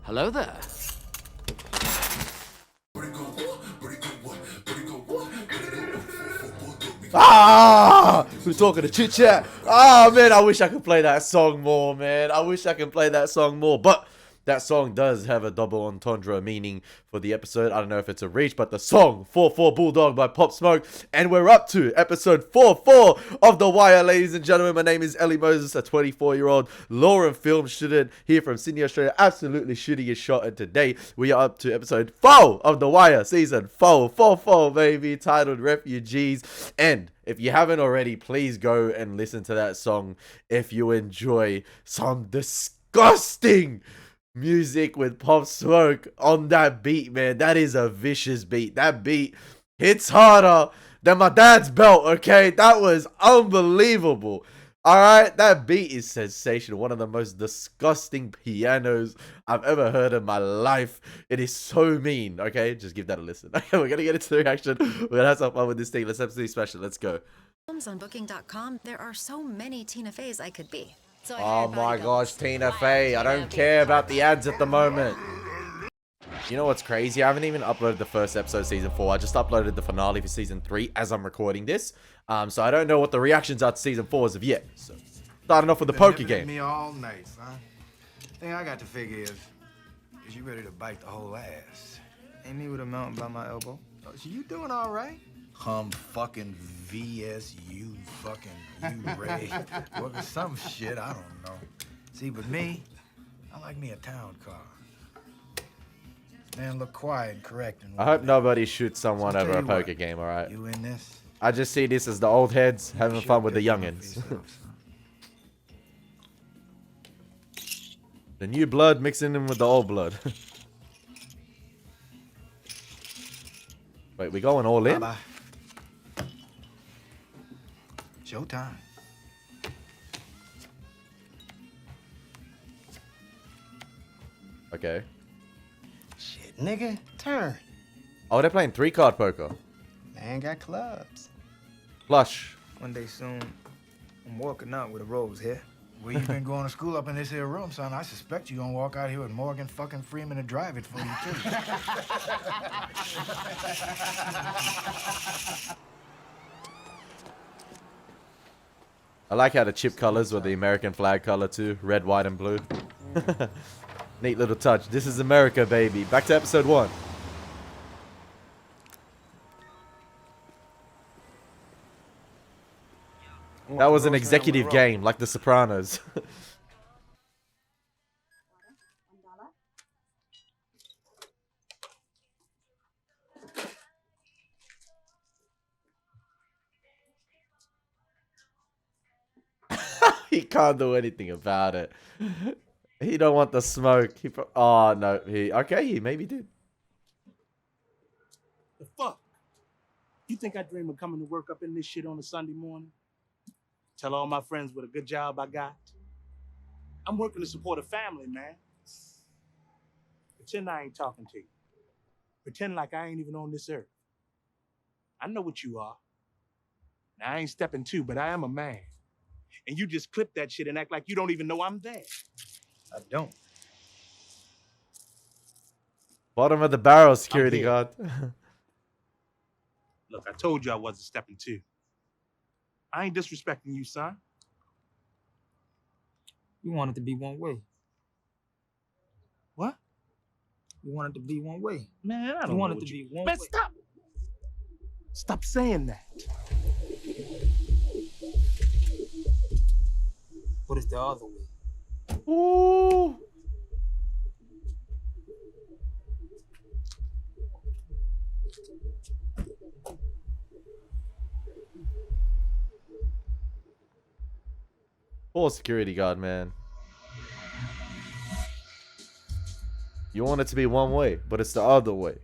Hello there. Who's talking to chit chat? Ah, man, I wish I could play that song more, man. I wish I could play that song more, but that song does have a double entendre meaning for the episode. I don't know if it's a reach, but the song 4-4 Bulldog by Pop Smoke, and we're up to episode 4-4 of The Wire, ladies and gentlemen. My name is Elie Moses, a 24-year-old law and film student here from Sydney, Australia, absolutely shooting his shot, and today we are up to episode 4 of The Wire, season 4, baby, titled Refugees. And if you haven't already, please go and listen to that song if you enjoy some disgusting music with Pop Smoke on that beat, man. That is a vicious beat. That beat hits harder than my dad's belt, okay? That was unbelievable. Alright, that beat is sensational. One of the most disgusting pianos I've ever heard in my life. It is so mean, okay? Just give that a listen. Okay, we're gonna get into the reaction. We're gonna have some fun with this thing. Let's absolutely smash it. Let's go. On booking.com, there are so many Tina Feys I could be. So Oh my gosh, Tina Fey. I don't care about the ads at the moment. You know what's crazy? I haven't even uploaded the first episode of season 4. I just uploaded the finale for season 3 as I'm recording this. So I don't know what the reactions are to season 4 as of yet. So starting off with the poker game. Me all night, son. Thing I got to figure is you ready to bite the whole ass? Ain't me with a mountain by my elbow. Oh, so you doing all right? Fucking VSU fucking you Ray. Well, some shit, I don't know. See, with me, I like me a town car. Man, look quiet and correct. And I hope nobody shoots someone over a poker game, alright? You in this? I just see this as the old heads having fun with the youngins. The new blood mixing in with the old blood. Wait, we going all in? Bye-bye. Showtime. Okay. Shit, nigga, turn. Oh, they're playing 3-card poker. Man got clubs. Flush. One day soon, I'm walking out with a rose here. Well, you been going to school up in this here room, son. I suspect you gonna walk out here with Morgan fucking Freeman to drive it for you, too. I like how the chip colors were the American flag color too. Red, white, and blue. Neat little touch. This is America, baby. Back to episode 1. That was an executive game, like The Sopranos. He can't do anything about it. He don't want the smoke. Oh no, he maybe did. The fuck? You think I dream of coming to work up in this shit on a Sunday morning? Tell all my friends what a good job I got. I'm working to support a family, man. Pretend I ain't talking to you. Pretend like I ain't even on this earth. I know what you are. Now, I ain't stepping two, but I am a man. And you just clip that shit and act like you don't even know I'm there. I don't. Bottom of the barrel, security guard. Look, I told you I wasn't stepping two. I ain't disrespecting you, son. You want it to be one way. What? You want it to be one way. Man, I don't You want know it what to you... be one Man, way. stop! Stop saying that. But it's the other way. Ooh. Poor security guard, man. You want it to be one way, but it's the other way.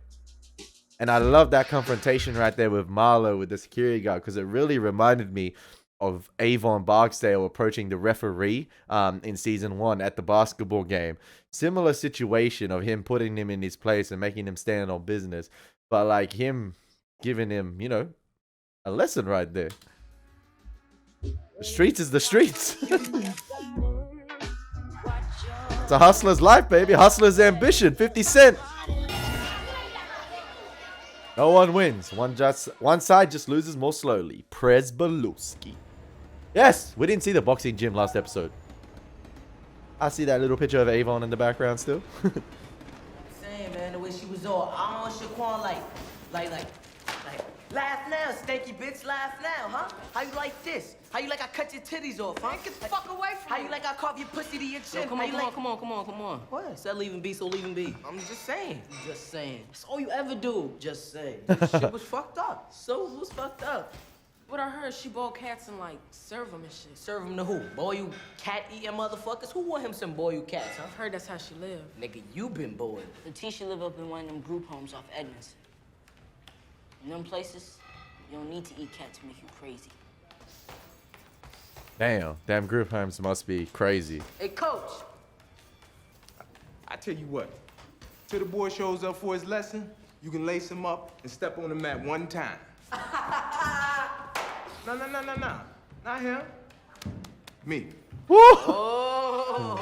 And I love that confrontation right there with Marlo, with the security guard, because it really reminded me of Avon Barksdale approaching the referee in season 1 at the basketball game. Similar situation of him putting him in his place and making him stand on business. But like him giving him, you know, a lesson right there. The streets is the streets. It's a hustler's life, baby. Hustler's ambition. 50 Cent. No one wins. One side just loses more slowly. Prez Beluski. Yes, we didn't see the boxing gym last episode. I see that little picture of Avon in the background still. Saying, man, the way she was all, I don't know, Shaquan, like, laugh now, stanky bitch, laugh now, huh? How you like this? How you like I cut your titties off, huh? Get the fuck away from me. How you like I carve your pussy to your chin? Yo, come on. What? Said leaving B, so leaving B. I'm just saying. Just saying. That's all you ever do. Just say. Shit was fucked up. So who's fucked up? But I heard she bought cats and like serve them and shit. Serve him to who? Boy, you cat-eating motherfuckers? Who want him some boy, you cats, huh? I've heard that's how she lived. Nigga, you been bored. Letitia live up in one of them group homes off Edmonds. In them places, you don't need to eat cat to make you crazy. Damn group homes must be crazy. Hey, coach. I tell you what, till the boy shows up for his lesson, you can lace him up and step on the mat one time. No. Not him. Me. Woo!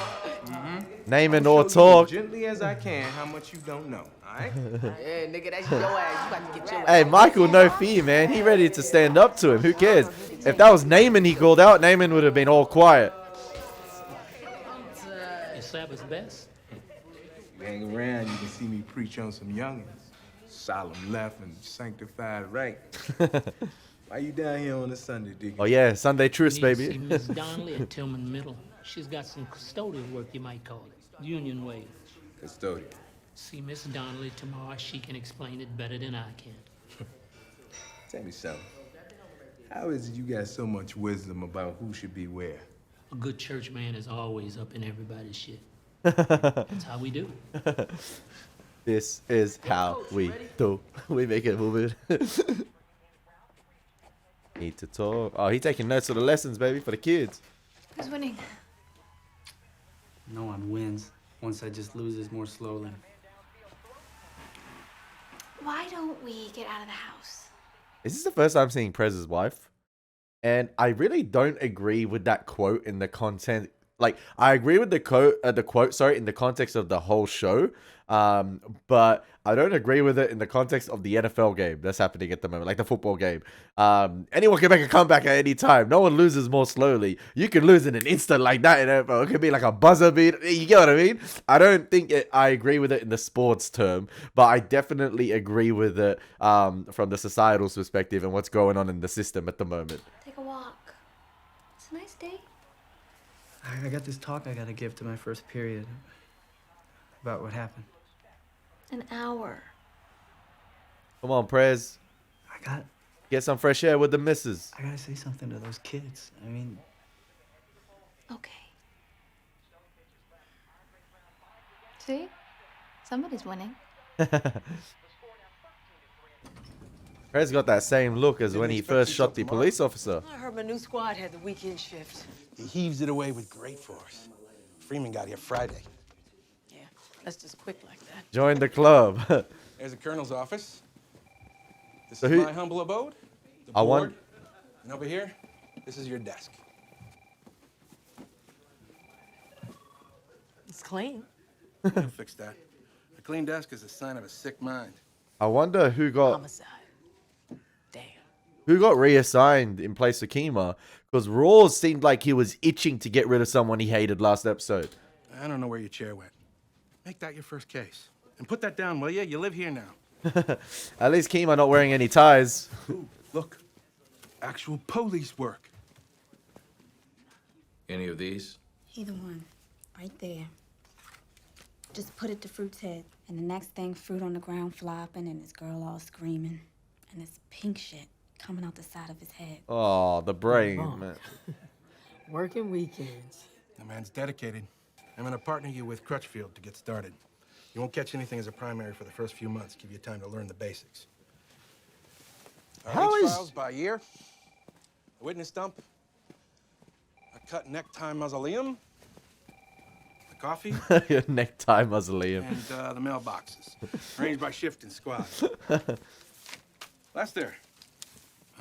Naming or talk. Gently as I can how much you don't know, all right? Yeah, nigga, that's your ass. You got to get your ass. Hey, Michael, no fee, man. He ready to stand up to him. Who cares? If that was Naaman he called out, Naaman would have been all quiet. It's Sabbath's best. You hang around, you can see me preach on some youngins. Solemn left and sanctified right. Why you down here on a Sunday, Dick? Oh, yeah. Sunday truce, You need to baby. see Miss Donnelly at Tillman Middle. She's got some custodial work, you might call it. Union way. Custodian. See Miss Donnelly tomorrow. She can explain it better than I can. Tell me something. How is it you got so much wisdom about who should be where? A good church man is always up in everybody's shit. That's how we do. This is how we do. We make it move it. Need to talk. Oh, he taking notes of the lessons, baby, for the kids. Who's winning? No one wins. One side just loses more slowly. Why don't we get out of the house? Is this the first time seeing Prez's wife? And I really don't agree with that quote in the content. Like, I agree with the quote, in the context of the whole show. But I don't agree with it in the context of the NFL game that's happening at the moment, like the football game. Anyone can make a comeback at any time. No one loses more slowly. You can lose in an instant like that in NFL. It could be like a buzzer beat. You get what I mean? I don't think I agree with it in the sports term, but I definitely agree with it from the societal perspective and what's going on in the system at the moment. Take a walk. It's a nice day. I got this talk I gotta give to my first period about what happened. An hour. Come on, Prez. Get some fresh air with the missus. I gotta say something to those kids. I mean, Okay. See? Somebody's winning. Prez got that same look as when he first shot the police officer. I heard my new squad had the weekend shift. He heaves it away with great force. Freeman got here Friday. Yeah, that's just quick like that. Join the club. There's the colonel's office. This So is who- my humble abode. The I board. want- And over here, this is your desk. It's clean. I'll fix that. A clean desk is a sign of a sick mind. I wonder who got Homicide. Damn. reassigned in place of Kima, because Rawls seemed like he was itching to get rid of someone he hated last episode. I don't know where your chair went. Make that your first case. And put that down, will you? You live here now. At least Kima not wearing any ties. Ooh, look. Actual police work. Any of these? Either one. Right there. Just put it to Fruit's head. And the next thing, Fruit on the ground flopping and this girl all screaming. And this pink shit coming out the side of his head. Oh, the brain, man. Working weekends. The man's dedicated. I'm gonna partner you with Crutchfield to get started. You won't catch anything as a primary for the first few months. Give you time to learn the basics. How is- trials by year? A witness stump? A cut necktie mausoleum? A coffee? Your necktie mausoleum. And the mailboxes. Arranged by shift and squad. Lester,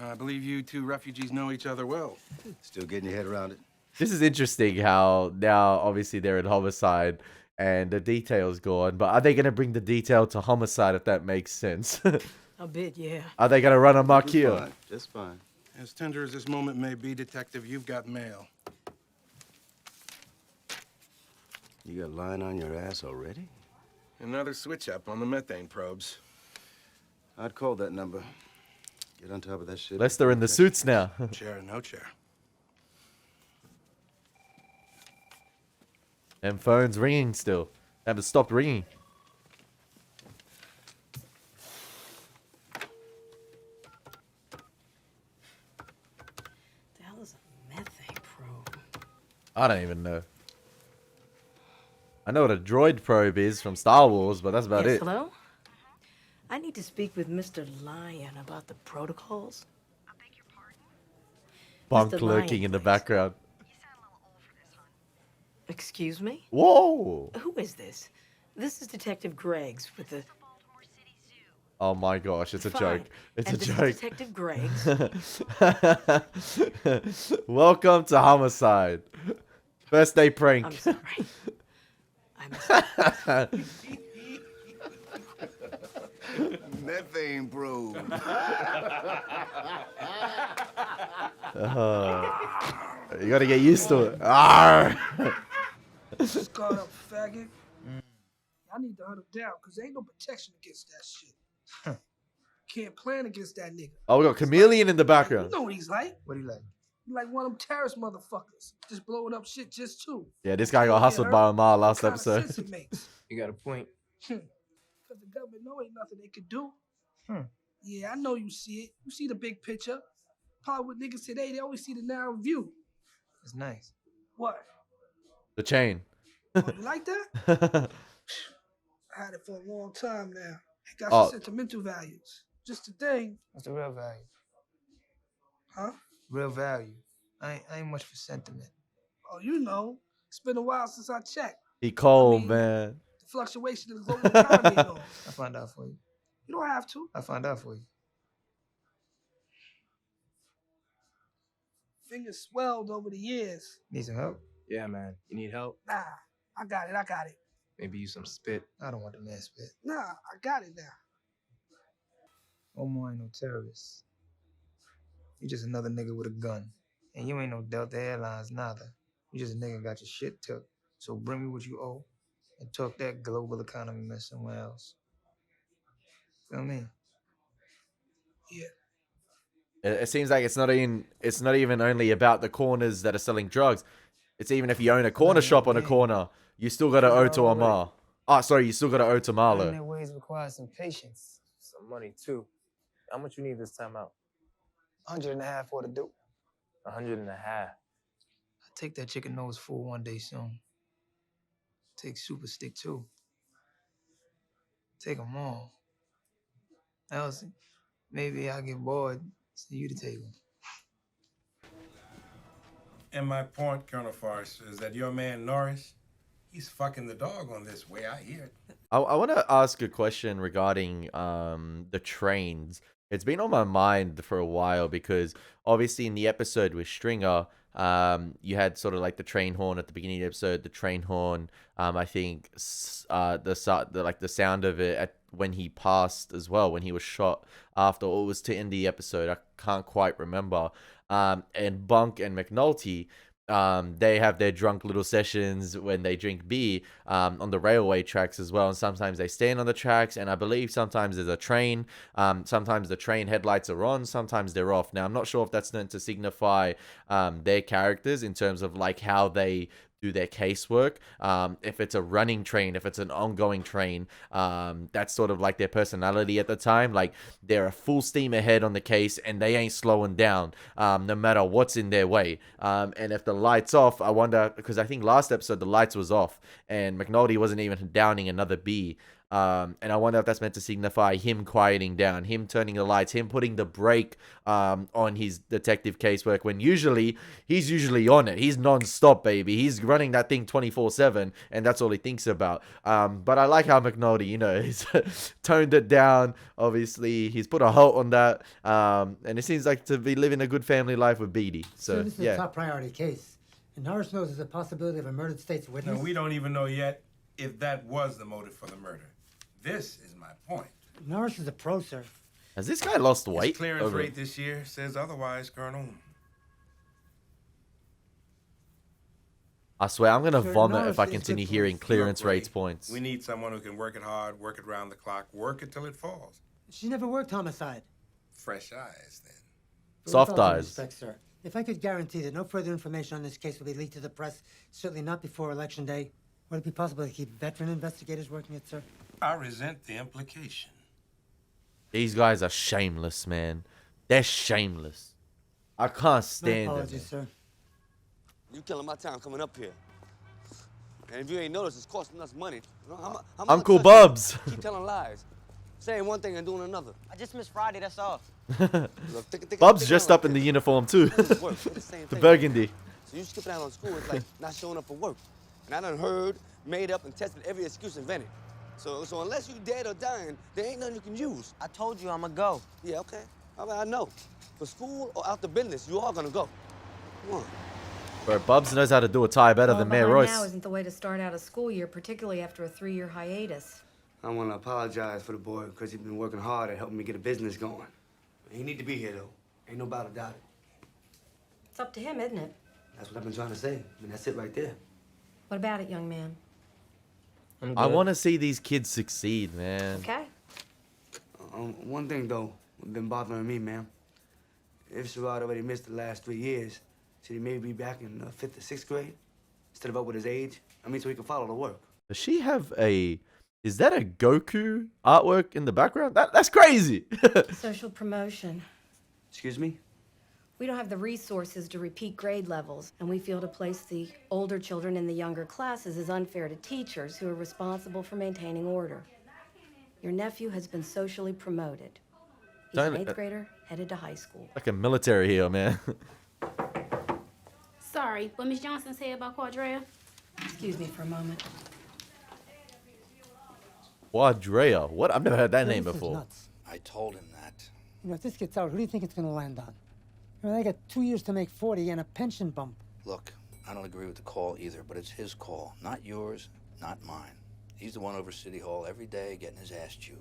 I believe you two refugees know each other well. Still getting your head around it? This is interesting how now, obviously, they're in homicide. and the detail's gone. But are they gonna bring the detail to homicide, if that makes sense? A bit, yeah. Are they gonna run amok here? Just fine. As tender as this moment may be, Detective, you've got mail. You got lying on your ass already? Another switch up on the methane probes. I'd call that number. Get on top of that shit. Lester in the suits now. Chair, no chair. And phone's ringing still. Haven't stopped ringing. The hell is a methane probe? I don't even know. I know what a droid probe is from Star Wars, but that's about Yes, it. hello? I need to speak with Mr. Lyon about the protocols. Bunk Mr. lurking Lyon, in the please. background. Excuse me? Whoa! Who is this? This is Detective Greggs with the... Oh my gosh, it's a Fine. joke. It's And a this joke. is Detective Greggs. Welcome to Homicide. First day prank. I'm sorry. Methane probe. You gotta get used to it. Arr! Scarred up faggot. I need to hunt him down because ain't no protection against that shit. Can't plan against that nigga. Oh, we got Chameleon in the You background. know what he's like. What do you like? He like one of them terrorist motherfuckers. Just blowing up shit just too. Yeah, this guy got hustled by Omar last Kinda episode. sense it makes. You got a point. Because the government know ain't nothing they could do. Yeah, I know you see it. You see the big picture. Probably with niggas today, they always see the narrow view. It's nice. What? The chain. Oh, you like that? I had it for a long time now. It got Oh. some sentimental values. Just the thing. What's the real value? Huh? Real value. I ain't much for sentiment. Oh, you know. It's been a while since I checked. He cold, man. The fluctuation of the global economy and all. I'll find out for you. You don't have to. I'll find out for you. Fingers swelled over the years. Need some help? Yeah, man. You need help? Nah, I got it. Maybe use some spit. I don't want the man spit. Nah, I got it now. Omar ain't no terrorist. You just another nigga with a gun. And you ain't no Delta Airlines neither. You just a nigga got your shit took. So bring me what you owe and talk that global economy mess somewhere else. Feel me? Yeah. It seems like it's not even only about the corners that are selling drugs. It's even if you own a corner shop on a corner, you still gotta owe to Omar. Oh, sorry, you still gotta owe to Learning Marlo. their ways requires some patience. Some money too. How much you need this time out? 150 for the dope. 150. I take that chicken nose full one day soon. Take super stick too. Take them all. Else, maybe I'll get bored. See you to take them. And my point, Colonel Farce, is that your man Norris, he's fucking the dog on this way, I hear it. I want to ask a question regarding the trains. It's been on my mind for a while because obviously in the episode with Stringer, you had sort of like the train horn at the beginning of the episode. The train horn, I think, the sound of it when he passed as well, when he was shot after, or it was to end the episode. I can't quite remember. And Bunk and McNulty, they have their drunk little sessions when they drink beer on the railway tracks as well. And sometimes they stand on the tracks, and I believe sometimes there's a train. Sometimes the train headlights are on, sometimes they're off. Now, I'm not sure if that's meant to signify their characters in terms of like how they do their casework. If it's a running train, if it's an ongoing train, that's sort of like their personality at the time. Like they're a full steam ahead on the case and they ain't slowing down no matter what's in their way. And if the light's off, I wonder, because I think last episode the lights was off and McNulty wasn't even downing another bee. And I wonder if that's meant to signify him quieting down, him turning the lights, him putting the brake on his detective casework when he's usually on it. He's non-stop, baby. He's running that thing 24/7 and that's all he thinks about. But I like how McNulty, he's toned it down. Obviously, he's put a halt on that. And it seems like to be living a good family life with Beatty. So, this is a top priority case. And Norris knows there's a possibility of a murdered state's witness. No, we don't even know yet if that was the motive for the murder. This is my point. Norris is a pro, sir. Has this guy lost weight? His clearance rate this year says otherwise, Colonel. I swear, I'm gonna Sir, vomit Norris if I is continue good hearing police. clearance Look, Ray, rates points. We need someone who can work it hard, work it round the clock, work it till it falls. She never worked homicide. Fresh eyes, then. But Soft with all due eyes. respect, sir, if I could guarantee that no further information on this case will be leaked to the press, certainly not before Election Day, would it be possible to keep veteran investigators working it, sir? I resent the implication. These guys are shameless, man. They're shameless. I can't stand My them. apologies, sir. You killing my time coming up here. And if you ain't noticed, it's costing us money. You know, how much Uncle you Bubs. Keep telling lies. Saying one thing and doing another. I just missed Friday, that's all. Look, Bubs dressed up in the uniform too. The burgundy. So you skipping out on school is like not showing up for work. And I done heard, made up, and tested every excuse invented. So unless you dead or dying, there ain't nothing you can use. I told you I'ma go. Yeah, okay. I know. For school or out the business, you are gonna go. Come on. Bro, Bubs knows how to do a tie better than Mayor Behind Royce. now isn't the way to start out a school year, particularly after a 3-year hiatus. I want to apologize for the boy because he's been working hard at helping me get a business going. He need to be here, though. Ain't no doubt about it. It's up to him, isn't it? That's what I've been trying to say. I mean, that's it right there. What about it, young man? I want to see these kids succeed, man. Okay. One thing, though, been bothering me, ma'am. If Sherrod already missed the last 3 years, should he maybe be back in 5th or 6th grade? Instead of up with his age? I mean, so he can follow the work. Does she have a... Is that a Goku artwork in the background? That's crazy. Social promotion. Excuse me? We don't have the resources to repeat grade levels, and we feel to place the older children in the younger classes is unfair to teachers who are responsible for maintaining order. Your nephew has been socially promoted. He's an 8th grader headed to high school. Like a military here, man. Sorry, what Miss Johnson said about Quadrea? Excuse me for a moment. Quadrea. What? I've never heard that name This is before. nuts. I told him that. You know, if this gets out, who do you think it's going to land on? You know, they got 2 years to make 40 and a pension bump. Look, I don't agree with the call either, but it's his call, not yours, not mine. He's the one over City Hall every day getting his ass chewed.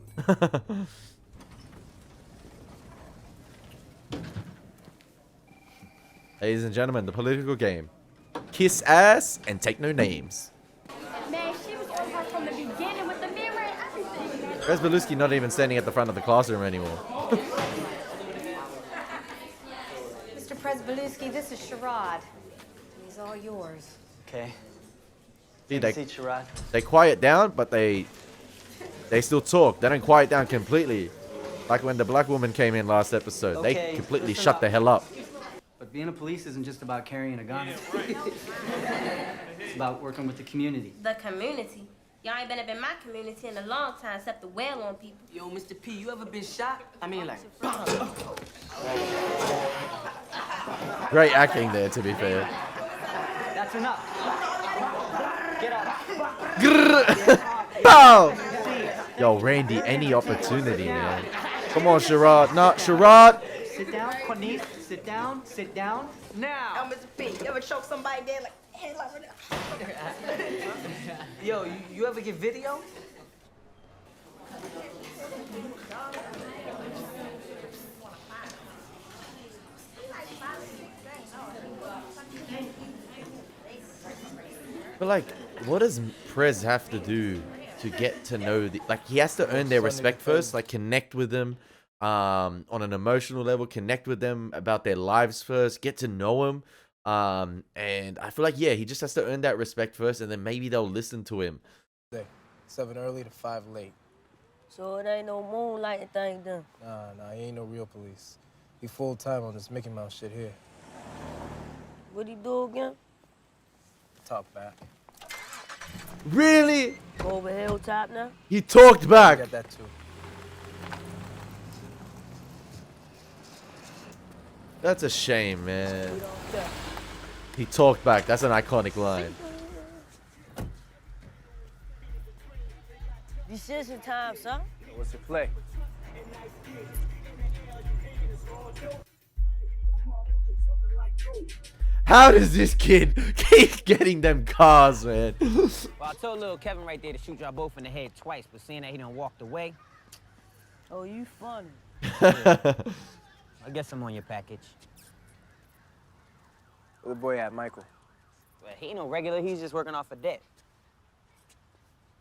Ladies and gentlemen, the political game. Kiss ass and take no names. Man, she was on her from the beginning with the mirror and everything. Where's Belusky not even standing at the front of the classroom anymore? Mr. Presbelusky, this is Sherrod. He's all yours. Okay. See, See, Sherrod. they quiet down, but they still talk. They don't quiet down completely. Like when the black woman came in last episode. Okay, They completely listen shut up. the hell up. But being a police isn't just about carrying a gun. It's about working with the community. The community? Y'all ain't been up in my community in a long time except to wail on people. Yo, Mr. P, you ever been shot? I mean, like, Great acting there, to be fair. That's enough. Get up. Grrr. Pow! Yo, Randy, any opportunity, man. Come on, Sherrod. Not Sherrod. Sit down, Quanice. Sit down. Sit down. now. Yo, Mr. P, you ever choke somebody dead like head like that? Yo, you ever get video? But like, what does Prez have to do to get to know the, like, he has to earn their respect first, like connect with them on an emotional level, connect with them about their lives first, get to know them. And I feel like, yeah, he just has to earn that respect first, and then maybe they'll listen to him. 7 early to 5 late. So it ain't no moonlighting thing done. Nah, he ain't no real police. He full time on this Mickey Mouse shit here. What'd he do again? Talk back. Really? Over hilltop now? He talked back. Got that too. That's a shame, man. He talked back. That's an iconic line. Decision time, son. What's your play? How does this kid keep getting them cars, man? Well, I told little Kevin right there to shoot y'all both in the head twice, but seeing that he done walked away. Oh, you funny. Yeah. I guess I'm on your package. Where the boy at, Michael? Well, he ain't no regular, he's just working off a debt.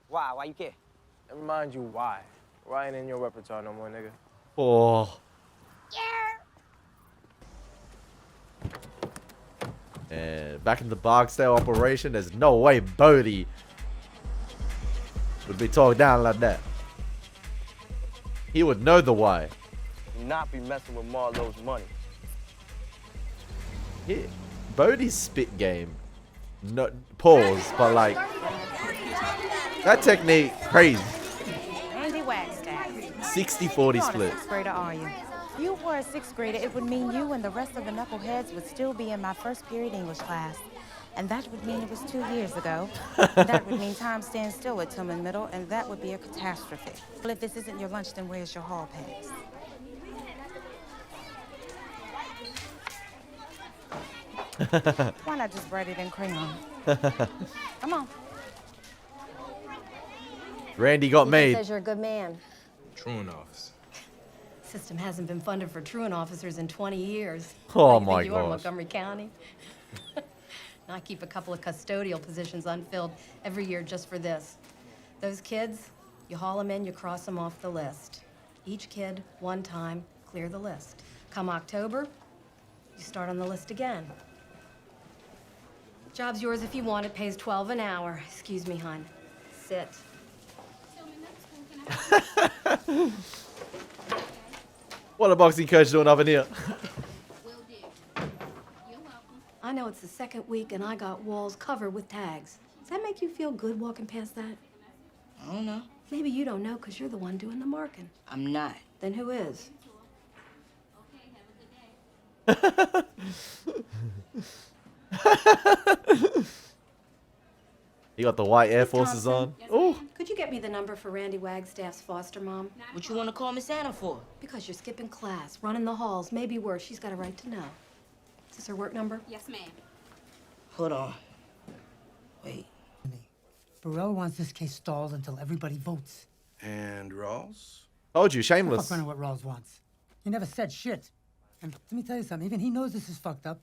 Why? Why you care? Never mind you why. Why ain't in your repertoire no more, nigga? Oh. And back in the Barksdale operation, there's no way Bodie would be talked down like that. He would know the why. Do not be messing with Marlo's money. Bodie's spit game. No pause, but like that technique crazy. Andy Wagstaff. 60-40 split. Sixth grader, are you? If you were a sixth grader, it would mean you and the rest of the knuckleheads would still be in my first period English class. And that would mean it was 2 years ago. That would mean time stands still at Tillman Middle, and that would be a catastrophe. Well, if this isn't your lunch, then where's your hall pass? Why not just write it in crayon? Come on. Randy got made. Says you're a good man. Truant office. System hasn't been funded for truant officers in 20 years. Oh Like, my you are in gosh. Montgomery County. I keep a couple of custodial positions unfilled every year just for this. Those kids, you haul them in, you cross them off the list. Each kid, one time, clear the list. Come October, you start on the list again. Job's yours if you want it, pays $12 an hour. Excuse me, hon. Sit. What a boxing coach doing up in here? I know it's the second week and I got walls covered with tags. Does that make you feel good walking past that? I don't know. Maybe you don't know because you're the one doing the marking. I'm not. Then who is? You got the white Air Forces on. Oh, Could you get me the number for Randy Wagstaff's foster mom? What you want to call Miss Anna for? Because you're skipping class, running the halls, maybe worse. She's got a right to know. Is this her work number? Yes, ma'am. Hold on. Wait. Burrell wants this case stalled until everybody votes. And Rawls? told you, Fuck shameless. running what Rawls wants. He never said shit. And let me tell you something, even he knows this is fucked up.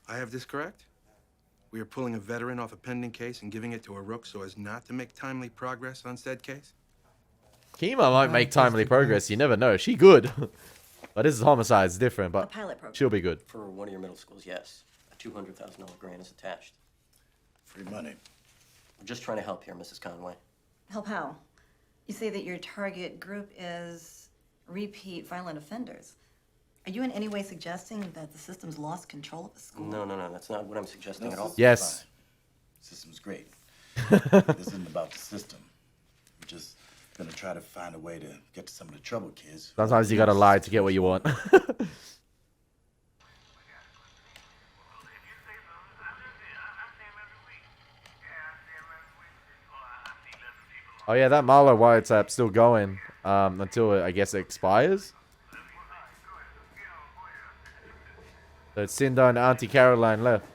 I have this correct? We are pulling a veteran off a pending case and giving it to a rook so as not to make timely progress on said case? Kima might make timely progress. You never know. She good. But this is homicide. It's different, but pilot program. she'll be good. For one of your middle schools, yes. A $200,000 grant is attached. Free money. I'm just trying to help here, Mrs. Conway. Help how? You say that your target group is repeat violent offenders. Are you in any way suggesting that the system's lost control of the school? No, that's not what I'm suggesting at all. Yes. System's great. This isn't about the system. We're just gonna try to find a way to get to some of the troubled kids. Sometimes you gotta lie to get what you want. Oh yeah, that MARLO wiretap's still going until I guess it expires. So it's Cinder and Auntie Caroline left.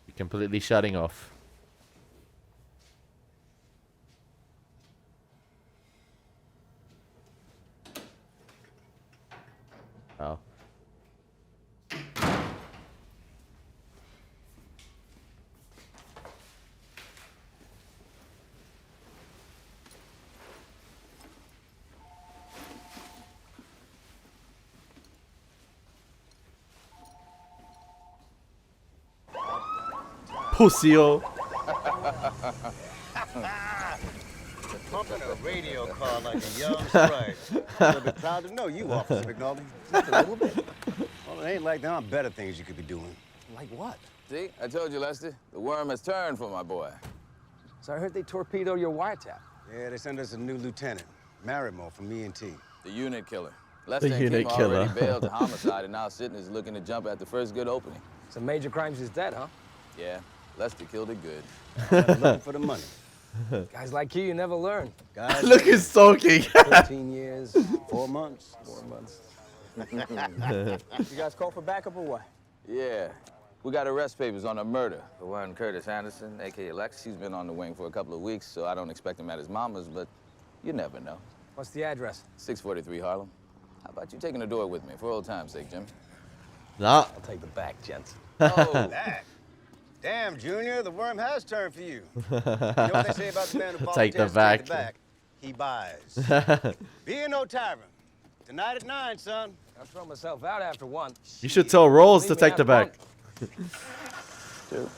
You're completely shutting off. Oh. Pussy-o. Pumping a radio call like a young sprite. I'll be proud to know you, Officer McNulty. Just a little bit. Well, it ain't like there aren't better things you could be doing. Like what? See, I told you, Lester. The worm has turned for my boy. So I heard they torpedoed your wiretap. Yeah, they sent us a new lieutenant, Marrimore from E&T. The unit killer. Lester and unit Kima killer. already bailed to homicide, and now Sitton is looking to jump at the first good opening. Some major crimes is dead, huh? Yeah, Lester killed it good. Looking for the money. Guys like you never learn. Guys Look, he's talking. 13 years, 4 months. 4 months. You guys call for backup or what? Yeah. We got arrest papers on a murder. The one Curtis Anderson, a.k.a. Lex, he's been on the wing for a couple of weeks, so I don't expect him at his mama's, but you never know. What's the address? 643 Harlem. How about you taking the door with me, for old time's sake, Jim? Nah. I'll take the back, gents. Oh, back. Damn, Junior, the worm has turned for you. You know what they say about the man who Take the volunteers to take back. the back? He buys. Be in no tavern. Tonight at 9, son. I'll throw myself out after 1. You should tell Rolls to Leave me take the out back. drunk.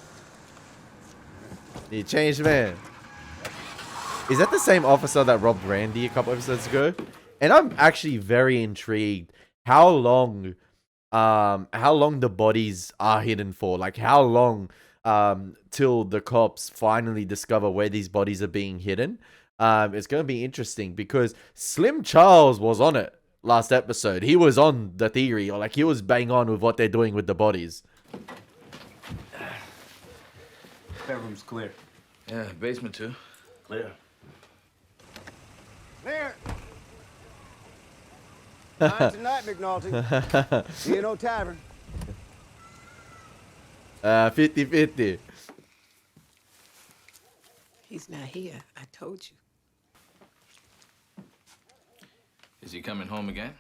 He changed, man. Is that the same officer that robbed Randy a couple episodes ago? And I'm actually very intrigued how long the bodies are hidden for. Like how long till the cops finally discover where these bodies are being hidden. It's going to be interesting because Slim Charles was on it last episode. He was on the theory, or like he was bang on with what they're doing with the bodies. Bedroom's clear. Yeah, basement too. Clear. There. 9 tonight, McNulty. Be in no tavern. 50-50. He's not here. I told you. Is he coming home again?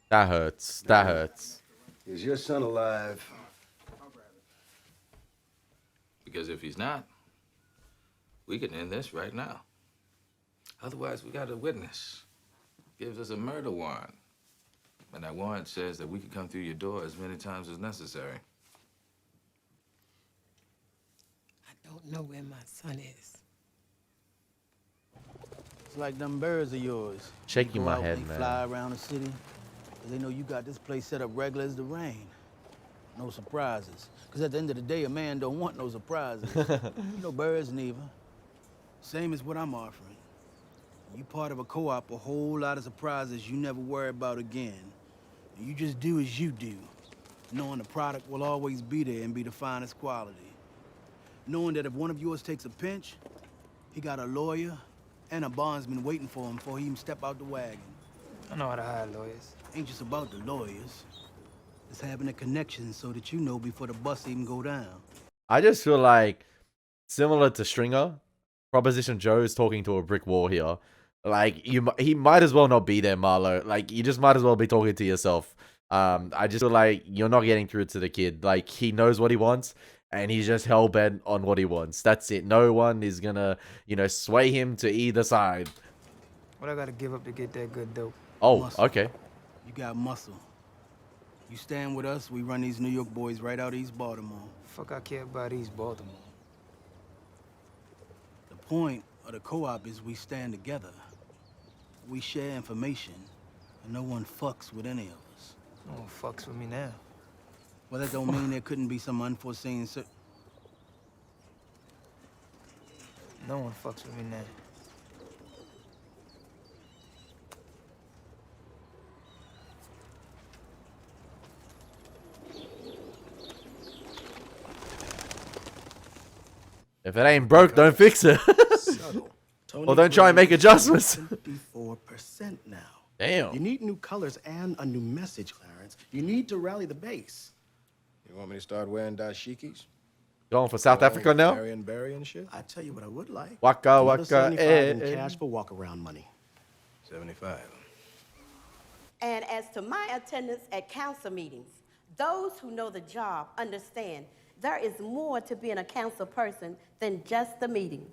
That hurts. That hurts. Is your son alive? Because if he's not, we can end this right now. Otherwise, we got a witness. Gives us a murder warrant. And that warrant says that we can come through your door as many times as necessary. I don't know where my son is. It's like them birds of yours. Shaking Go my out head, and they man. fly around the city, 'cause they know you got this place set up regular as the rain. No surprises. 'Cause at the end of the day, a man don't want no surprises. No birds neither. Same as what I'm offering. You part of a co-op, a whole lot of surprises you never worry about again. And you just do as you do, knowing the product will always be there and be the finest quality. Knowing that if one of yours takes a pinch, he got a lawyer and a bondsman waiting for him before he even step out the wagon. I know how to hire lawyers. Ain't just about the lawyers. It's having a connection so that you know before the bus even go down. I just feel like, similar to Stringer, Proposition Joe is talking to a brick wall here. Like, he might as well not be there, Marlo. Like, you just might as well be talking to yourself. I just feel like you're not getting through to the kid. Like, he knows what he wants, and he's just hell-bent on what he wants. That's it. No one is gonna, sway him to either side. What I gotta give up to get that good dope? Oh, Muscle. okay. You got muscle. You stand with us, we run these New York boys right out East Baltimore. Fuck I care about East Baltimore. The point of the co-op is we stand together. We share information, and no one fucks with any of us. No one fucks with me now. Well, that don't mean there couldn't be some unforeseen No one fucks with me now. If it ain't broke, don't fix it. Or don't try and make adjustments. 54% now. Damn. You need new colors and a new message, Clarence. You need to rally the base. You want me to start wearing dashikis? Going for South Africa now? Berry and shit? I tell you what I would like. Waka Another waka, 75 in eh. cash for walk-around money. 75. And as to my attendance at council meetings, those who know the job understand there is more to being a council person than just the meetings.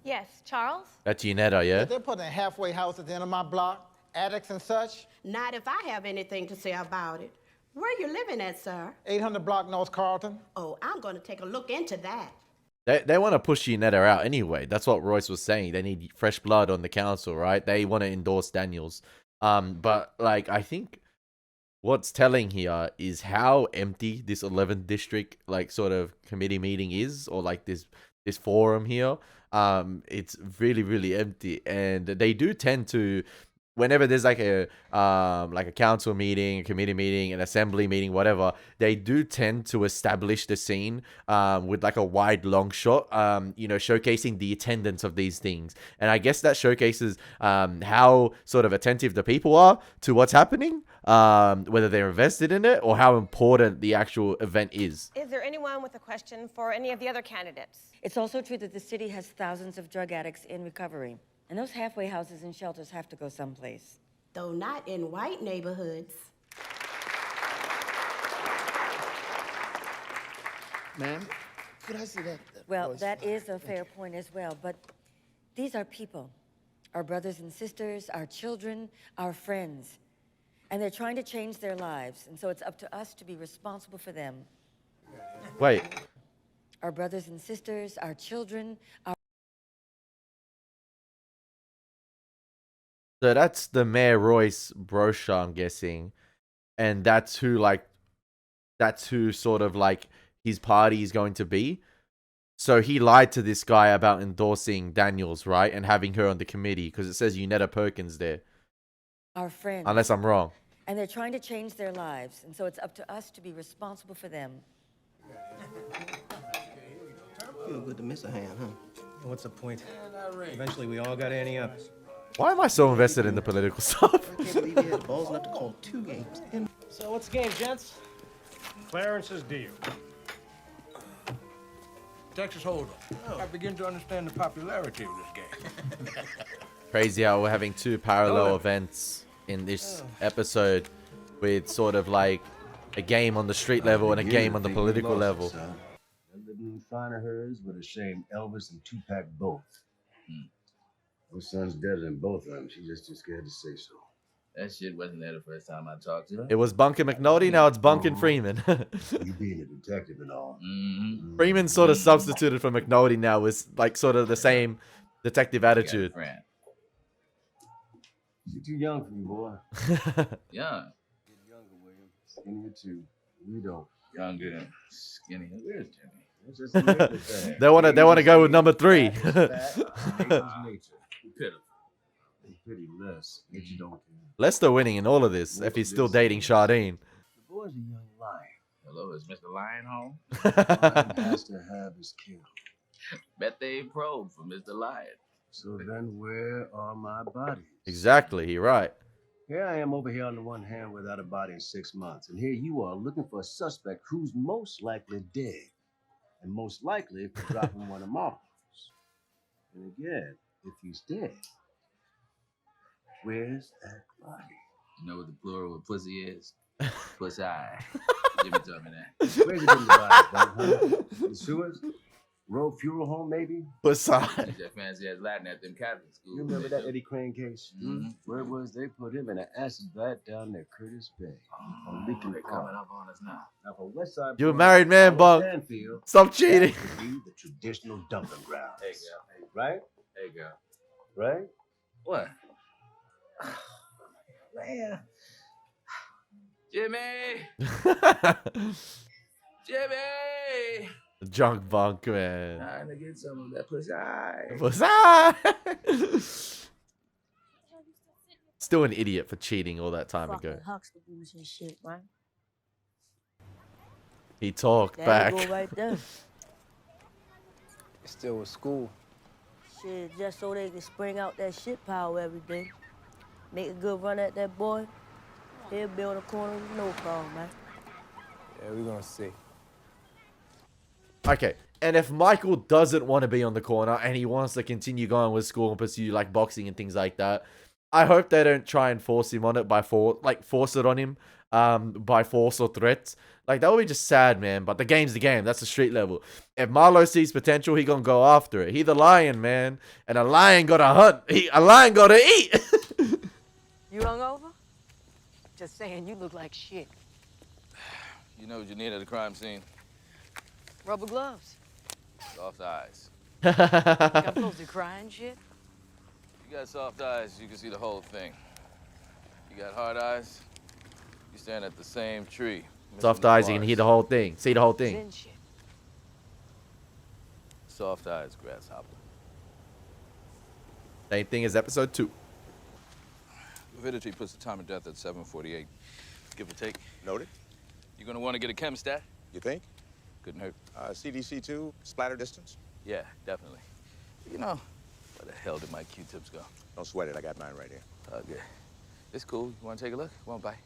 Yes, Charles? That's Unetta, yeah? They're putting a halfway house at the end of my block, attics and such. Not if I have anything to say about it. Where you living at, sir? 800 block North Carlton. Oh, I'm going to take a look into that. They want to push Unetta out anyway. That's what Royce was saying. They need fresh blood on the council, right? They want to endorse Daniels. But, like, I think what's telling here is how empty this 11th district, like, sort of committee meeting is, or, like, this forum here. It's really, really empty. And they do tend to whenever there's like a council meeting, a committee meeting, an assembly meeting, whatever, they do tend to establish the scene with like a wide long shot, you know, showcasing the attendance of these things. And I guess that showcases how sort of attentive the people are to what's happening, whether they're invested in it or how important the actual event is. Is there anyone with a question for any of the other candidates? It's also true that the city has thousands of drug addicts in recovery. And those halfway houses and shelters have to go someplace. Though not in white neighborhoods. Ma'am, could I see that? Well, that is a fair point as well, but these are people. Our brothers and sisters, our children, our friends. And they're trying to change their lives, and so it's up to us to be responsible for them. Wait. Our brothers and sisters, our children, our... So that's the Mayor Royce brochure, I'm guessing. And that's who sort of like his party is going to be. So he lied to this guy about endorsing Daniels, right? And having her on the committee because it says Unetta Perkins there. Our friends. Unless I'm wrong. And they're trying to change their lives, and so it's up to us to be responsible for them. Feel good to miss a hand, huh? What's the point? Eventually, we all got to ante up. Why am I so invested in the political stuff? I can't believe he had balls enough to call 2 games. So what's the game, gents? Clarence's deal. Texas Hold'em. I begin to understand the popularity of this game. Crazy how we're having two parallel events in this episode with sort of like a game on the street level and a game on the political level. That little sign of hers would have shamed Elvis and Tupac both. Her son's deader than both of them. She's just too scared to say so. That shit wasn't there the first time I talked to her. It was Bunker McNulty, now it's Bunkin Freeman. You being a detective and all. Freeman sort of substituted for McNulty now with like sort of the same detective attitude. You're too young for you, boy. Young. Get younger, William. Skinnier too. We don't. Younger and skinny. Where's Jimmy? It's just a nature thing. They want to go with number 3. Pitiful. Pity less. Nature don't care. Lester winning in all of this if he's still dating Shardine. The boy's a young lion. Hello, is Mr. Lion home? Lion has to have his kill. Bet they ain't probed for Mr. Lion. So then where are my bodies? Exactly, you're right. Here I am over here on the one hand without a body in 6 months. And here you are looking for a suspect who's most likely dead. And most likely for dropping one of Marlo's. And again, if he's dead, where's that body? You know what the plural of pussy is? Pussy. Jimmy told me that. Where's he getting the body, huh? The sewers? Road funeral home, maybe? Pussy. That fancy ass Latin at them Catholic schools. You remember that Eddie Crane case? Where it was they put him in an acid vat down near Curtis Bay. On Lincoln They're Park. coming up on us now. Now for West Side You're a Boys, married man, Bunk. Stanfield, Stop cheating. that would be the traditional dumping grounds. Hey, girl. Right? Hey, girl. Right? What? Man. Jimmy! Jimmy! Junk Bunk, man. Trying to get some of that pussy. Pussy. Still an idiot for cheating all that time ago. Huxtables and shit, man. He talked There back. you go right there. Still with school. Shit, just so they can spring out that shit pile every day. Make a good run at that boy. He'll be on the corner with no problem, man. Yeah, we're gonna see. Okay, and if Michael doesn't want to be on the corner and he wants to continue going with school and pursue like boxing and things like that, I hope they don't try and force him on it by force it on him by force or threats. Like, that would be just sad, man. But the game's the game. That's the street level. If Marlo sees potential, he gonna go after it. He the lion, man. And a lion gotta hunt. A lion gotta eat. You hungover? Just saying, you look like shit. You know what you need at a crime scene? Rubber gloves. Soft eyes. I'm supposed to cry and shit? You got soft eyes, you can see the whole thing. You got hard eyes, you stand at the same tree. Soft eyes, you can hear the whole thing. See the whole thing. Soft eyes, grasshopper. Same thing as episode 2. Avidity puts the time of death at 7:48, give or take. Noted. You're gonna want to get a chem stat? You think? Couldn't hurt. CDC2, splatter distance? Yeah, definitely. You know, where the hell did my Q-tips go? Don't sweat it. I got mine right here. Okay. It's cool. You want to take a look? Come on, bye.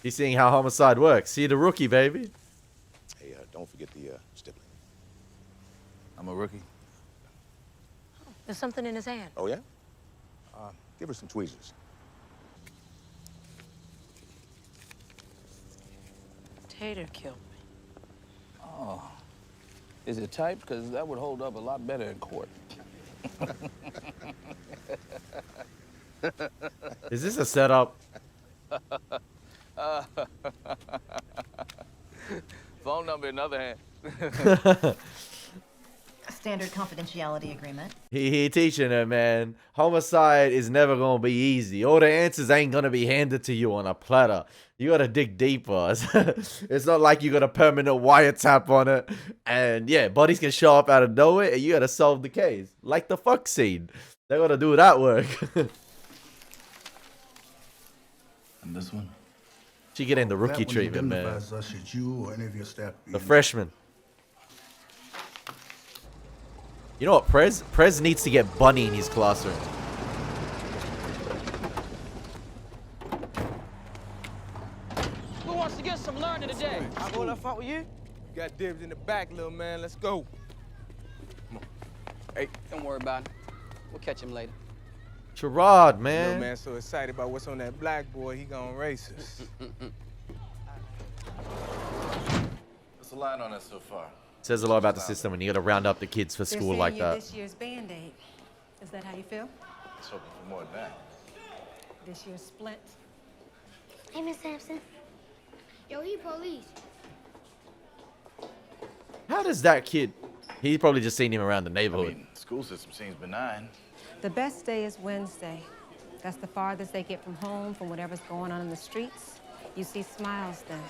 He's seeing how homicide works. See the rookie, baby. Hey, don't forget the stippling. I'm a rookie. There's something in his hand. Oh, yeah? Give her some tweezers. Tater killed me. Oh. Is it typed? Because that would hold up a lot better in court. Is this a setup? Phone number in other hand. Standard confidentiality agreement. He teaching her, man. Homicide is never gonna be easy. All the answers ain't gonna be handed to you on a platter. You gotta dig deeper. It's not like you got a permanent wiretap on it. And yeah, bodies can show up out of nowhere and you gotta solve the case. Like the fuck scene. They gotta do that work. And this one? She getting the rookie That one treatment, man. identifies us as you or any of your staff. The freshman. You know what, Prez needs to get Bunny in his classroom. Who wants to get some learning today? I go left out with you? Got dibs in the back, little man. Let's go. Come on. Hey, don't worry about it. We'll catch him later. Gerard, Little man. man so excited about what's on that blackboard, he gonna race us. What's the line on it so far? Says a lot about the system when you gotta round up the kids for school like that. This year's Band-Aid. Is that how you feel? I was hoping for more than that. This year's Splint. Hey, Miss Sampson. Yo, he police. How does that kid... He's probably just seen him around the neighborhood. I mean, the school system seems benign. The best day is Wednesday. That's the farthest they get from home, from whatever's going on in the streets. You see smiles then.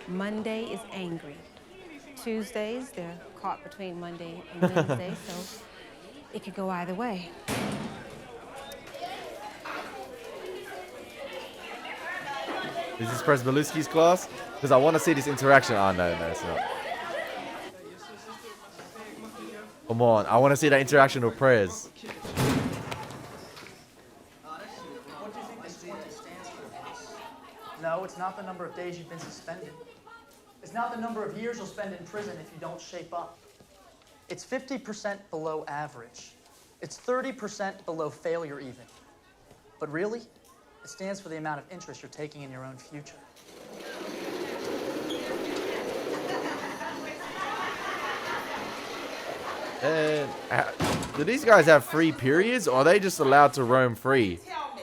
Monday is angry. Tuesdays, they're caught between Monday and Wednesday, so it could go either way. Is this Prez Belusky's class? Because I want to see this interaction. Oh, no, it's not. Come on, I want to see that interaction with Prez. No, it's not the number of days you've been suspended. It's not the number of years you'll spend in prison if you don't shape up. It's 50% below average. It's 30% below failure even. But really, it stands for the amount of interest you're taking in your own future. And do these guys have free periods, or are they just allowed to roam free? Tell me,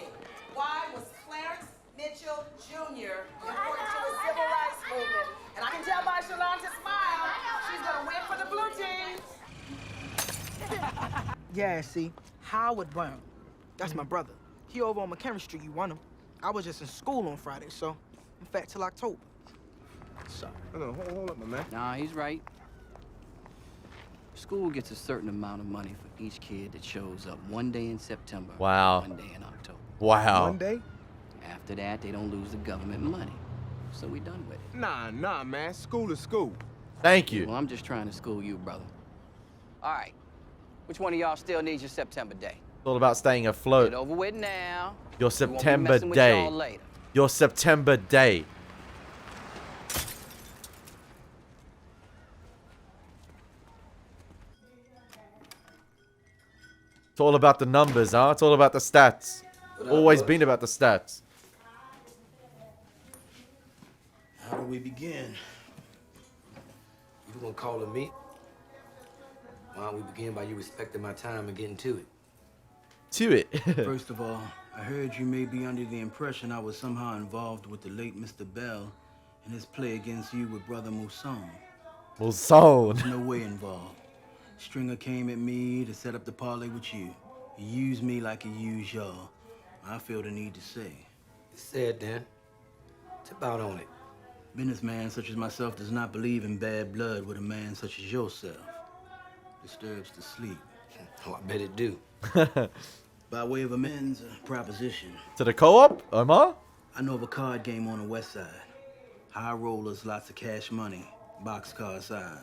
why was Clarence Mitchell Jr. important to the civil rights movement? And I can tell by Shalanta's smile, she's gonna win for the blue team. Yeah, see, Howard Brown. That's my brother. He over on McHenry Street, you want him. I was just in school on Friday, so in fact till October. Sorry. Hold up, my man. Nah, he's right. School gets a certain amount of money for each kid that shows up one day in September, Wow. one day in October. Wow. One day? After that, they don't lose the government money. So we done with it. Nah, man. School is school. Thank you. Well, I'm just trying to school you, brother. All right. Which one of y'all still needs your September day? It's all about staying afloat. Get over with now. Your We won't be September messing with day. y'all later. Your September day. It's all about the numbers, huh? It's all about the stats. Always been about the stats. How do we begin? You gonna call it me? Why don't we begin by you respecting my time and getting to it? To it. First of all, I heard you may be under the impression I was somehow involved with the late Mr. Bell and his play against you with Brother Mousson. Mousson. No way involved. Stringer came at me to set up the parlay with you. He used me like he used y'all. I feel the need to say. Say it then. Tip out on it. Businessman such as myself does not believe in bad blood with a man such as yourself. Disturbs the sleep. Oh, I bet it do. By way of amends, a proposition. To the co-op, Omar? I know of a card game on the west side. High rollers, lots of cash money, boxcar size.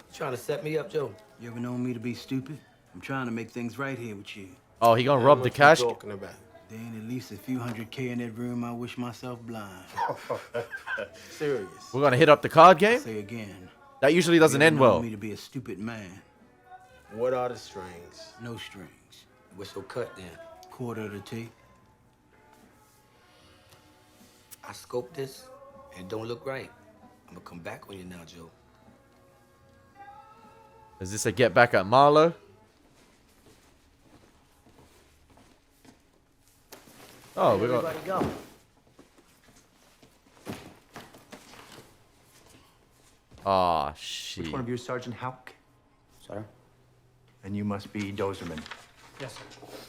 You trying to set me up, Joe? You ever known me to be stupid? I'm trying to make things right here with you. Oh, he gonna rob the cash? Talking about? There ain't at least a few $100K in that room. I wish myself blind. Serious. We're gonna hit up the card game? Say again. That usually doesn't You end ever known well. me to be a stupid man. What are the strings? No strings. What's your cut then? Quarter of the tape. I scoped this, and it don't look right. I'm gonna come back on you now, Joe. Is this a get back at MARLO? Oh, we got... Everybody go. Ah, shit. Which one of you is Sergeant Hauk? Sir? And you must be Dozerman. Yes, sir.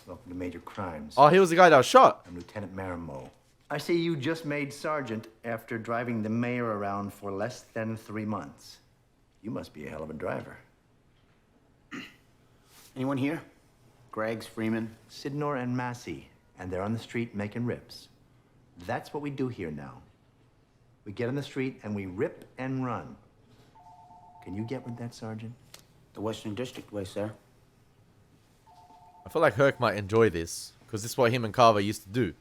Welcome to Major Crimes. Oh, he was the guy that was shot. I'm Lieutenant Marimo. I see you just made sergeant after driving the mayor around for less than 3 months. You must be a hell of a driver. Anyone here? Greggs, Freeman? Sidnor and Massey. And they're on the street making rips. That's what we do here now. We get on the street and we rip and run. Can you get with that, Sergeant? The Western District way, sir. I feel like Herc might enjoy this, because this is what him and Carver used to do.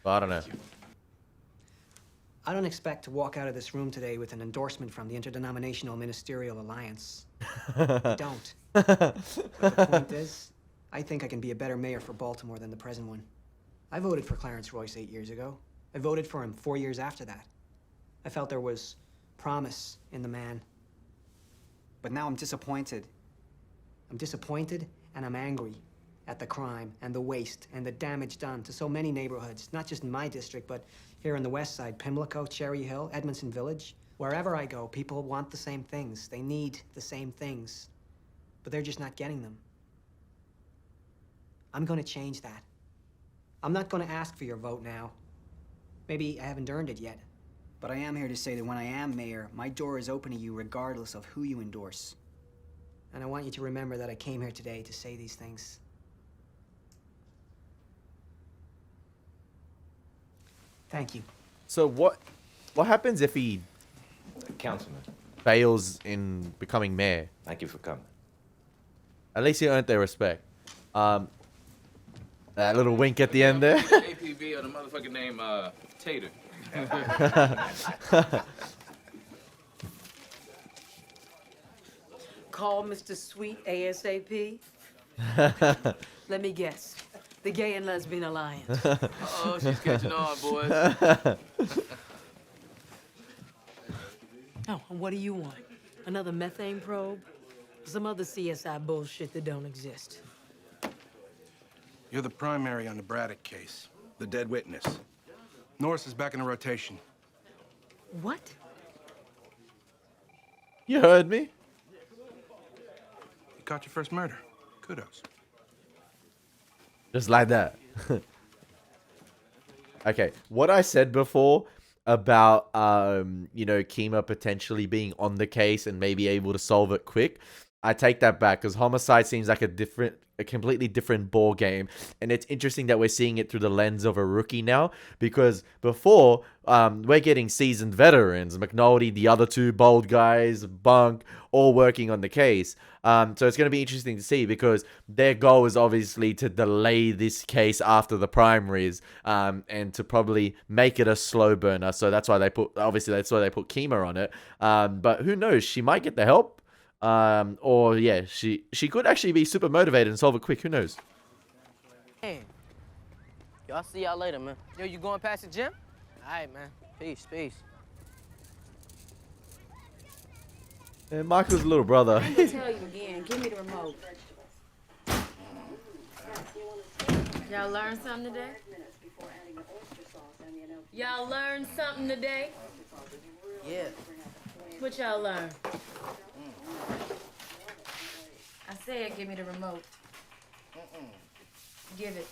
But I don't know. I don't expect to walk out of this room today with an endorsement from the Interdenominational Ministerial Alliance. I don't. But the point is, I think I can be a better mayor for Baltimore than the present one. I voted for Clarence Royce 8 years ago. I voted for him 4 years after that. I felt there was promise in the man. But now I'm disappointed. I'm disappointed and I'm angry at the crime and the waste and the damage done to so many neighborhoods, not just in my district, but here on the west side, Pimlico, Cherry Hill, Edmondson Village. Wherever I go, people want the same things. They need the same things, but they're just not getting them. I'm gonna change that. I'm not gonna ask for your vote now. Maybe I haven't earned it yet, but I am here to say that when I am mayor, my door is open to you regardless of who you endorse. And I want you to remember that I came here today to say these things. Thank you. So what happens if he Councilman, fails in becoming mayor? thank you for coming. At least he earned their respect. That little wink at the end there. APB or the motherfucking name, Tater. Call Mr. Sweet ASAP. Let me guess. The Gay and Lesbian Alliance. Oh, she's catching on, boys. Oh, and what do you want? Another methane probe? Some other CSI bullshit that don't exist. You're the primary on the Braddock case, the dead witness. Norris is back in the rotation. What? You heard me. You caught your first murder. Kudos. Just like that. Okay, what I said before about you know, Kima potentially being on the case and maybe able to solve it quick, I take that back, because homicide seems like a completely different ball game, and it's interesting that we're seeing it through the lens of a rookie now, because before we're getting seasoned veterans, McNulty, the other two bold guys, Bunk, all working on the case. So it's going to be interesting to see, because their goal is obviously to delay this case after the primaries, and to probably make it a slow burner. So that's why they put Kima on it. But who knows? She might get the help. Or yeah, she could actually be super motivated and solve it quick. Who knows? Hey, y'all see y'all later, man. Yo, you going past the gym? All right, man. Peace, peace. And Michael's little brother. Let me tell you again. Give me the remote. Y'all learned something today? Y'all learned something today? Yeah. What y'all learn? I said give me the remote. Give it.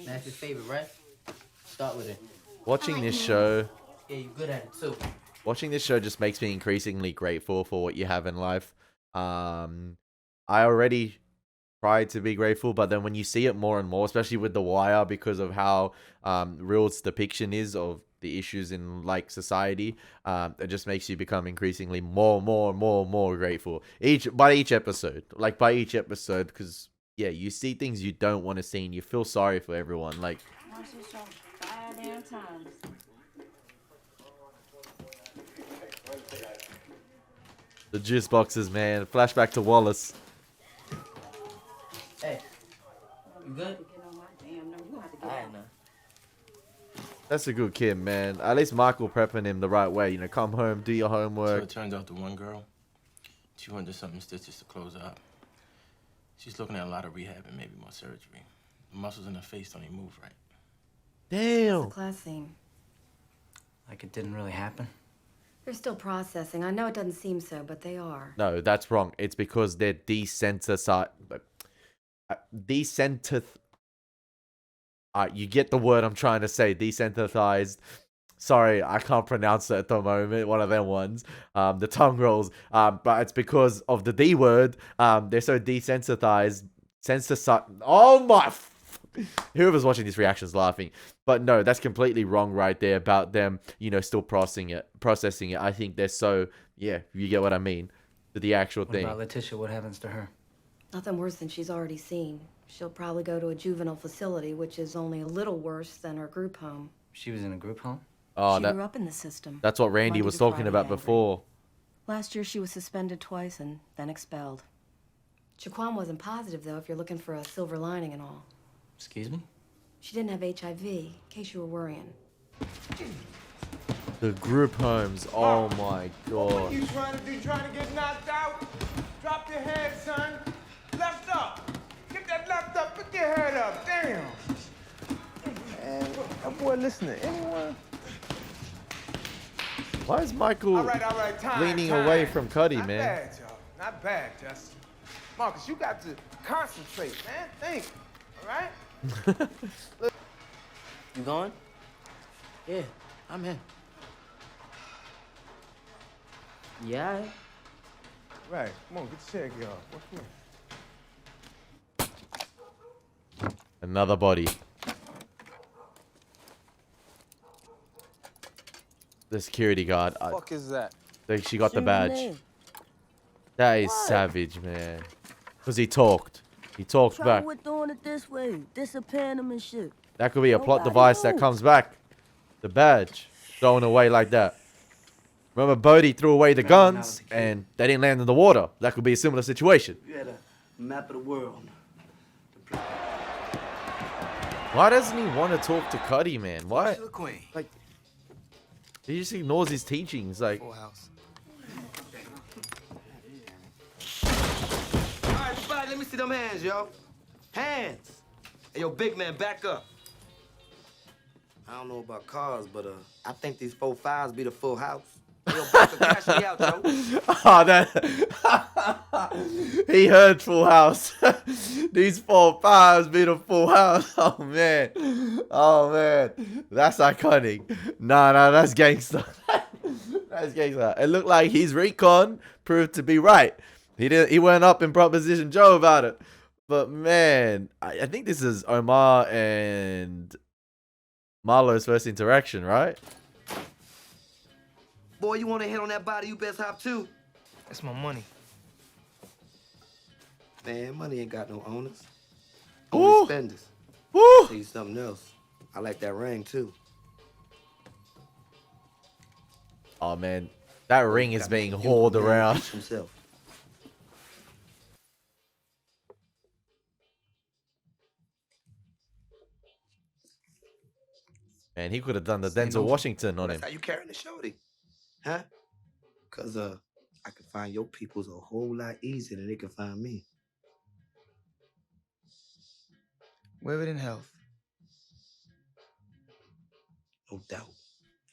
That's your favorite, right? Start with it. Watching this show. Yeah, you good at it too. Watching this show just makes me increasingly grateful for what you have in life. I already try to be grateful, but then when you see it more and more, especially with The Wire, because of how real its depiction is of the issues in like society, it just makes you become increasingly more grateful by each episode, because yeah, you see things you don't want to see and you feel sorry for everyone. Like, the juice boxes, man. Flashback to Wallace. Hey, you good? Alright, now. That's a good kid, man. At least Michael prepping him the right way. You know, come home, do your So homework. it turns out the one girl, she wanted something stitches to close up. She's looking at a lot of rehab and maybe more surgery. The muscles in her face don't even move right. Damn. It's a class scene. Like it didn't really happen? They're still processing. I know it doesn't seem so, but they are. No, that's wrong. It's because they're desensitized. You get the word I'm trying to say. Desensitized. Sorry, I can't pronounce it at the moment. One of them ones. The tongue rolls. But it's because of the D word. They're so desensitized. Oh my. Whoever's watching these reactions laughing. But no, that's completely wrong right there about them, you know, still processing it. I think they're so, yeah, you get what I mean. To the actual thing. What about Letitia? What happens to her? Nothing worse than she's already seen. She'll probably go to a juvenile facility, which is only a little worse than her group home. She was in a group home? Oh, She grew up in the system. That's what Randy Monday was to talking Friday about angry. before. Last year, she was suspended twice and then expelled. Jaquan wasn't positive, though, if you're looking for a silver lining and all. Excuse me? She didn't have HIV, in case you were worrying. The group homes. Oh my What god. you trying to do? Trying to get knocked out? Drop your head, son. Left up. Get that left up. Put your head up. Damn. Man, that boy listen to anyone? Why is Michael All right, time, leaning time. away from Cuddy, Not man? bad, y'all. Not bad, Justin. Marcus, you got to concentrate, man. Think. All right? You going? Yeah, I'm in. Yeah. Right. Come on, get your check, y'all. Come on. Another body. The security guard. Fuck is that? She got the Shoot badge. him. That is savage, man. Because he talked. He talked back. We're doing it this way, disappearing them and shit. That could be a plot Nobody device that knows. comes back. The badge. Thrown away like that. Remember Bodhi threw away the guns and they didn't land in the water. That could be a similar situation. You had a map of the world. Why doesn't he want to talk to Cuddy, man? Why? the queen. Like, he just ignores his teachings. Like, Full house. All right, everybody, let me see them hands, yo. Hands. Hey, yo, big man, back up. I don't know about cars, but I think these 4-5s be the full house. Yo, back up, cash me out, yo. oh, that. He heard Full House. These 4-5s be the Full House. Oh, man. Oh, man. That's iconic. Nah, that's gangster. That's gangster. It looked like his recon proved to be right. He went up in Proposition Joe about it. But, man, I think this is Omar and Marlo's first interaction, right? Boy, you want to hit on that body, you best hop too. That's my money. Man, money ain't got no owners. Ooh. Only spenders. Woo! Tell you something else. I like that ring too. Oh, man. That ring is Got being you hauled man around. Himself. Man, he could have done the Say Denzel no. Washington on That's him. how you carrying the shorty, huh? Cause I can find your peoples a whole lot easier than they can find me. Wear it in health. No doubt.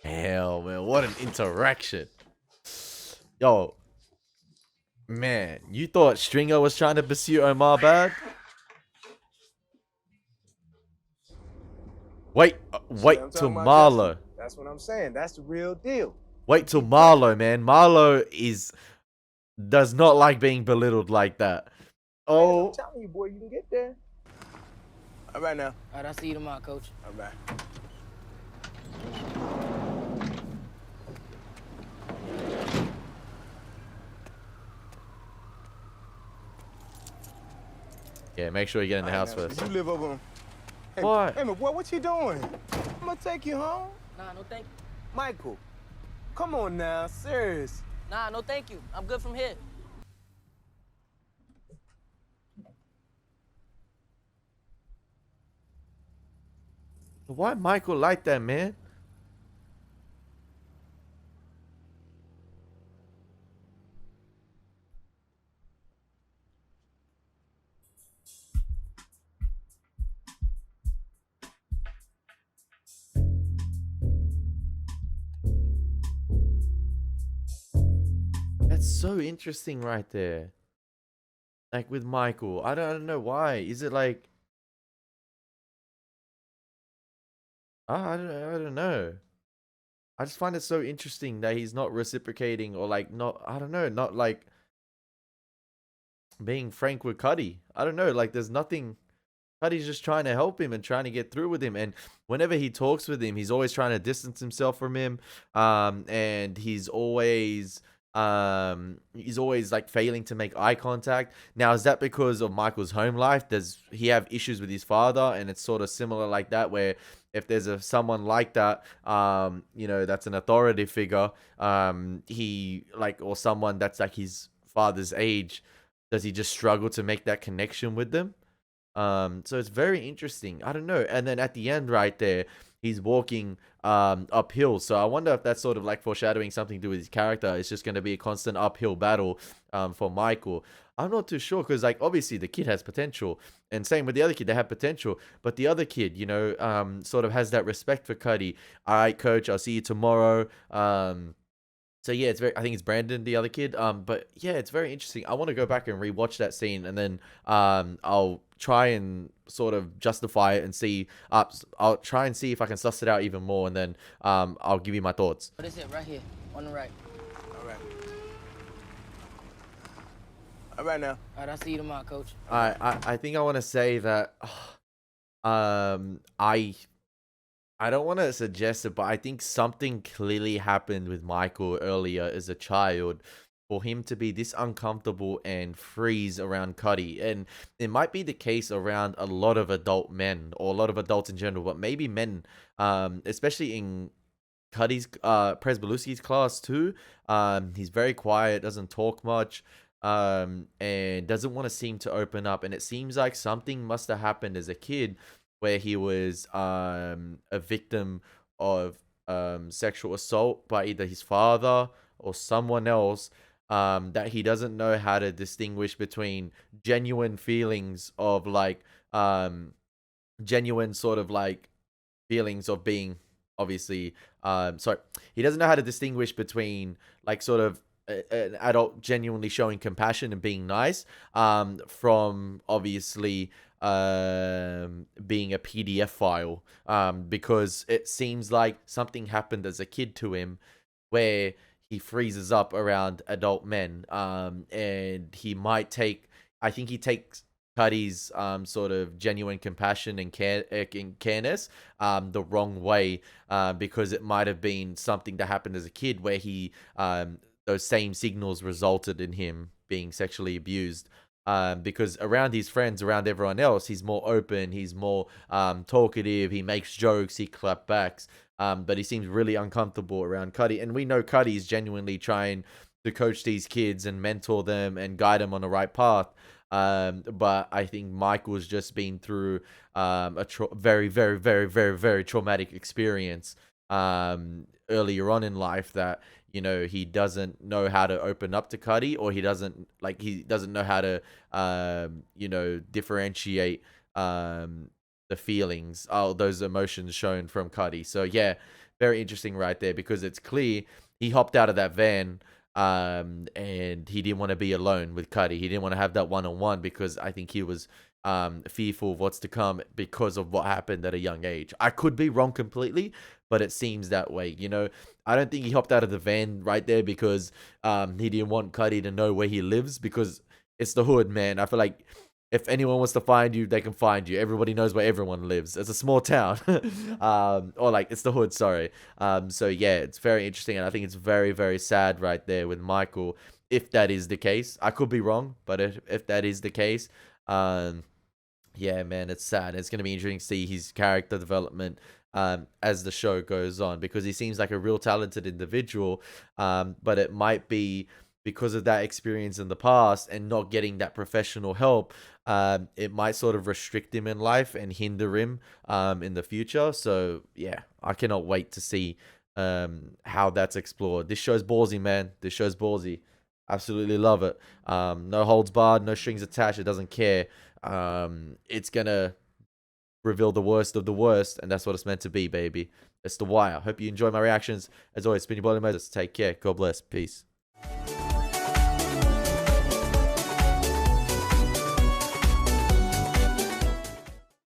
Hell, man. What an interaction. Yo. Man, you thought Stringer was trying to pursue Omar bad? Wait I'm till talking about, Marlo. Justin. That's what I'm saying. That's the real deal. Wait till Marlo, man. Marlo does not like being belittled like that. Oh. I'm telling you, boy, you can get there. All right now. All right, I'll see you tomorrow, Coach. All right. Yeah, make sure you get in the house Now, first. You live over on... Hey, What? Hey, my boy, what you doing? I'm gonna take you home. Nah, no thank you. Michael, come on now, serious. Nah, no thank you. I'm good from here. Why Michael like that, man? That's so interesting right there. Like with Michael. I don't know why. Is it like I don't know. I just find it so interesting that he's not reciprocating or like not I don't know, not like being frank with Cuddy. I don't know, like there's nothing. Cuddy's just trying to help him and trying to get through with him. And whenever he talks with him, he's always trying to distance himself from him. And he's always like failing to make eye contact. Now, is that because of Michael's home life? Does he have issues with his father? And it's sort of similar like that, where if there's someone like that, that's an authority figure, he like, or someone that's like his father's age, does he just struggle to make that connection with them? So it's very interesting. I don't know. And then at the end right there, he's walking uphill. So I wonder if that's sort of like foreshadowing something to do with his character. It's just going to be a constant uphill battle for Michael. I'm not too sure because like obviously the kid has potential, and same with the other kid, they have potential. But the other kid, sort of has that respect for Cuddy. All right, coach, I'll see you tomorrow. So yeah, I think it's Brandon, the other kid. But yeah, it's very interesting. I want to go back and rewatch that scene, and then I'll try and sort of justify it and see. I'll try and see if I can suss it out even more, and then I'll give you my thoughts. What is it? Right here, on the right. All right. All right now. All right, I'll see you tomorrow, Coach. I think I want to say that I don't want to suggest it, but I think something clearly happened with Michael earlier as a child for him to be this uncomfortable and freeze around Cuddy. And it might be the case around a lot of adult men or a lot of adults in general, but maybe men, especially in Cuddy's, Presbeluski's class too. He's very quiet, doesn't talk much, and doesn't want to seem to open up. And it seems like something must have happened as a kid where he was a victim of sexual assault by either his father or someone else, that he doesn't know how to distinguish between genuine feelings of like genuine sort of like feelings of being obviously sorry, he doesn't know how to distinguish between like sort of an adult genuinely showing compassion and being nice from obviously being a PDF file, because it seems like something happened as a kid to him where he freezes up around adult men, and he might take, I think he takes Cuddy's sort of genuine compassion and careness the wrong way, because it might have been something that happened as a kid where he those same signals resulted in him being sexually abused. Because around his friends, around everyone else, he's more open, he's more talkative, he makes jokes, he clapbacks, but he seems really uncomfortable around Cuddy. And we know Cuddy is genuinely trying to coach these kids and mentor them and guide them on the right path. But I think Michael's just been through a very, very, very, very, very traumatic experience earlier on in life that, he doesn't know how to open up to Cuddy, or he doesn't know how to, differentiate the feelings, those emotions shown from Cuddy. So yeah, very interesting right there, because it's clear he hopped out of that van, and he didn't want to be alone with Cuddy. He didn't want to have that one-on-one because I think he was fearful of what's to come because of what happened at a young age. I could be wrong completely, but it seems that way. I don't think he hopped out of the van right there because he didn't want Cuddy to know where he lives, because it's the hood, man. I feel like if anyone wants to find you, they can find you. Everybody knows where everyone lives. It's a small town. Or like, it's the hood, sorry. So yeah, it's very interesting. And I think it's very, very sad right there with Michael, if that is the case. I could be wrong, but if that is the case, yeah, man, it's sad. It's going to be interesting to see his character development as the show goes on, because he seems like a real talented individual, but it might be because of that experience in the past and not getting that professional help, it might sort of restrict him in life and hinder him in the future. So yeah, I cannot wait to see how that's explored. This show's ballsy, man. This show's ballsy. Absolutely love it. No holds barred, no strings attached. It doesn't care. It's gonna reveal the worst of the worst, and that's what it's meant to be, baby. It's The Wire. Hope you enjoy my reactions. As always, it's been your boy Elie Moses. Take care. God bless. Peace.